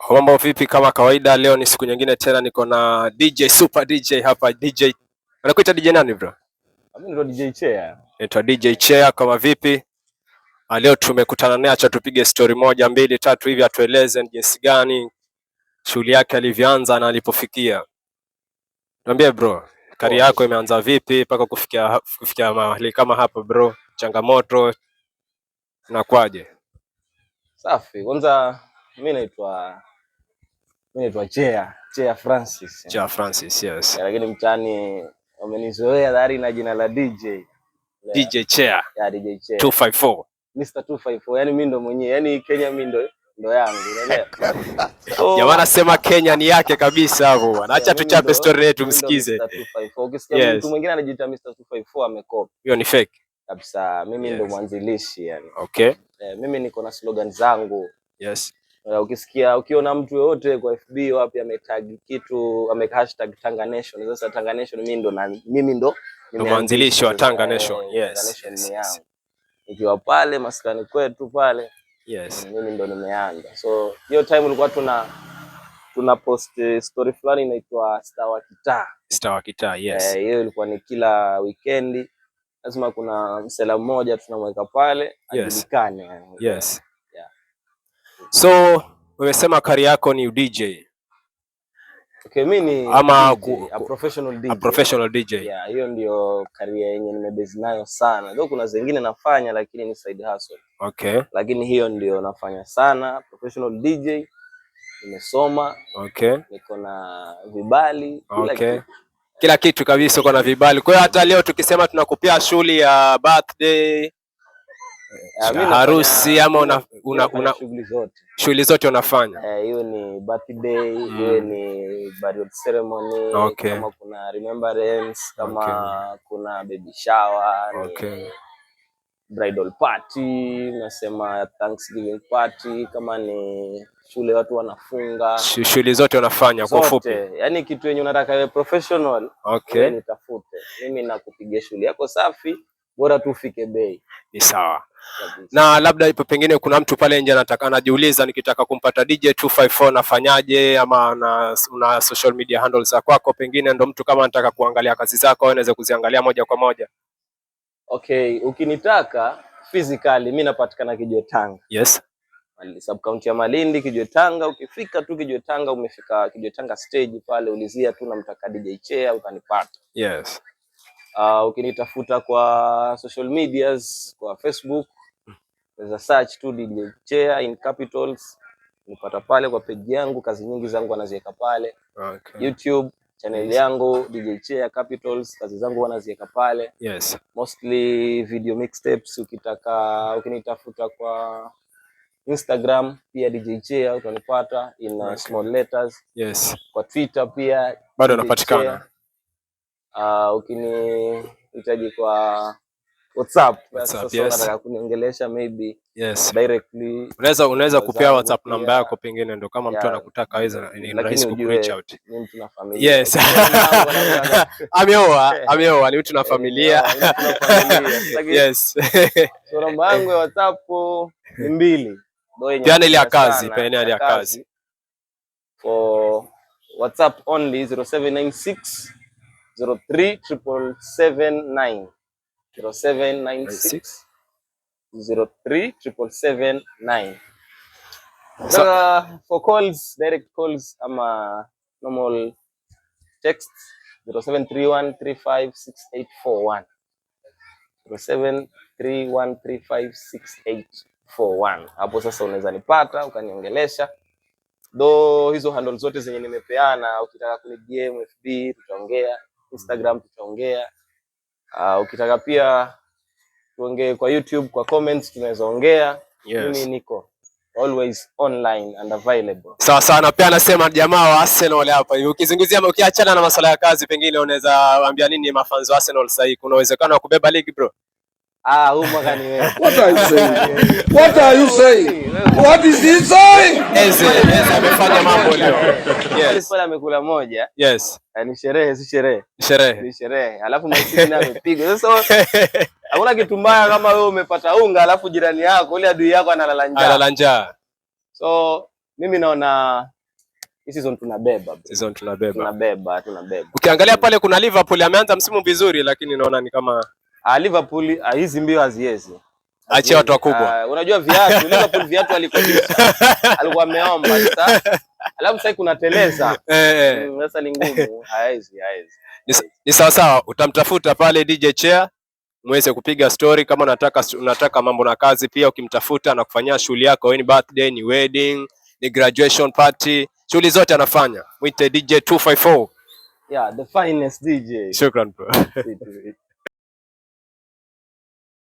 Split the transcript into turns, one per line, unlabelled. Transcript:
Mambo vipi? Kama kawaida, leo ni siku nyingine tena, niko na DJ Super DJ hapa. DJ anakuita DJ nani bro?
Mimi ndo DJ Chea.
Naitwa DJ Chea. Kama vipi? Leo tumekutana naye, acha tupige story moja mbili tatu hivi, atueleze jinsi gani shughuli yake alivyoanza na alipofikia. Niambie bro, kari yako imeanza vipi mpaka kufikia mahali kama hapa bro? Changamoto nakwaje?
Safi. Kwanza mimi naitwa Chea Francis.
Chea Francis, yes.
Lakini mtaani wamenizoea dhari na jina la DJ.
DJ Chea.
Ya DJ Chea.
254.
Mr 254. Yaani mimi ndo mwenyewe. Yaani Kenya mimi ndo yangu, unaelewa?
Jamaa anasema Kenya ni yake kabisa hapo. Acha tuchape story yetu tumsikize.
Mr 254. Ukisikia mtu mwingine anajiita Mr 254 amekopa.
Hiyo ni fake.
Kabisa. Mimi ndo mwanzilishi yani.
Okay.
Mimi niko na slogan zangu.
Yes.
Ukiona mtu yote kwa FB wapi ametag kitu, #hashtag Tanga Nation. Sasa Tanga Nation mimi ndo
mwanzilishi wa Tanga Nation. Yes.
Tanga Nation ni yangu. Nikiwa pale maskani kwetu pale.
Yes.
Mimi ndo nimeanza. So hiyo time ulikuwa tuna post story fulani inaitwa Star wa Kitaa.
Star wa Kitaa, yes.
Hiyo ilikuwa ni kila weekend. Lazima kuna msela mmoja tunamweka pale ajulikane.
Yes. Yeah. So umesema kari yako ni DJ.
Okay, mimi ni a professional DJ.
A professional DJ.
Yeah, hiyo ndio career yenye nimebase nayo sana. Ndio kuna zingine nafanya lakini ni side hustle.
Okay.
Lakini hiyo ndio nafanya sana, professional DJ. Nimesoma.
Okay.
Niko na vibali,
kila kitu kabisa, uko na vibali. Kwa hiyo hata leo tukisema tunakupia shughuli ya birthday, harusi ama shughuli zote unafanya.
Hiyo ni birthday, hiyo ni burial ceremony, kama kuna remembrance, kama kuna baby shower, bridal party, nasema Thanksgiving party, kama ni shule watu wanafunga.
Shughuli zote unafanya kwa ufupi.
Yaani kitu yenye unataka wewe professional, nitafute. Mimi nakupigia shughuli yako safi, bora tu ufike bei.
Ni sawa. Na labda ipo pengine kuna mtu pale nje anajiuliza, nikitaka kumpata DJ 254 nafanyaje, ama una social media handles za kwako, pengine ndo mtu kama anataka kuangalia kazi zako anaweza kuziangalia moja kwa moja.
Okay, ukinitaka physically mimi napatikana Kijiwe Tanga.
Yes.
Sub county ya Malindi, Kijiwe Tanga. Ukifika tu Kijiwe Tanga, umefika Kijiwe Tanga stage pale, ulizia tu namtaka DJ Chea utanipata.
Yes.
Ukinitafuta kwa social medias, kwa Facebook, unaweza search tu DJ Chea in capitals, nipata pale kwa page yangu, kazi nyingi zangu anaziweka pale.
Okay.
YouTube channel yangu DJ Chea capitals, kazi zangu wanaziweka pale.
Yes.
Mostly video mixtapes. Ukinitafuta kwa Instagram pia DJ Chea utanipata in small letters.
Yes.
Kwa Twitter pia
bado unapatikana.
Ukinihitaji kwa WhatsApp,
yes.
Nataka kuniongelesha maybe
directly. Unaweza kupea WhatsApp namba yako, pengine ndo kama mtu anakutaka aweza ni rahisi ku reach out.
Mimi tuna familia.
Yes. Ameoa ni mtu na familia. Yes.
So namba yangu ya WhatsApp ni 2.
Peana ile ya kazi.
For WhatsApp only 0796 037779. 0796 037779. For calls, direct calls, ama normal text 0731356841. 0731356841. Hapo sasa unaweza nipata ukaniongelesha. Hizo handles zote zenye nimepeana, ukitaka kuni DM FB tutaongea, Instagram tutaongea. Ukitaka pia tuongee kwa YouTube, kwa comments tunaweza ongea. Mimi niko always online and available.
Sawa sana. Pia anasema jamaa wa Arsenal hapa, ukizunguzia ukiachana na masuala ya kazi, pengine unaweza waambia nini mafans wa Arsenal sasa hivi? Kuna uwezekano wa kubeba ligi bro?
Huu mwaka ni wewe.
What are you saying? What are you saying? What is he saying?
Eze amefanya mambo leo.
Yes. Pale amekula moja.
Yes.
Ni sherehe, si sherehe.
Sherehe.
Alafu msiki naye amepiga. Sasa hakuna kitu mbaya kama wewe umepata unga alafu jirani yako, ile adui yako analala njaa.
Analala njaa.
So mimi naona Hii season tunabeba.
Season tunabeba.
Tunabeba.
Ukiangalia pale kuna Liverpool ameanza msimu vizuri, lakini naona ni kama
Liverpool hizi mbio haziwezi.
Achia watu wakubwa.
Unajua viatu, Liverpool viatu alikodisha. Alikuwa ameomba sasa. Alafu sasa kuna teleza. Sasa ni ngumu, haezi.
Ni sawa sawa, utamtafuta pale DJ Chair muweze kupiga story kama unataka mambo na kazi pia, ukimtafuta na kufanyia shughuli yako, ni birthday, ni wedding, ni graduation party, shughuli zote anafanya. Mwite DJ 254.
Yeah, the finest DJ.
Shukran bro.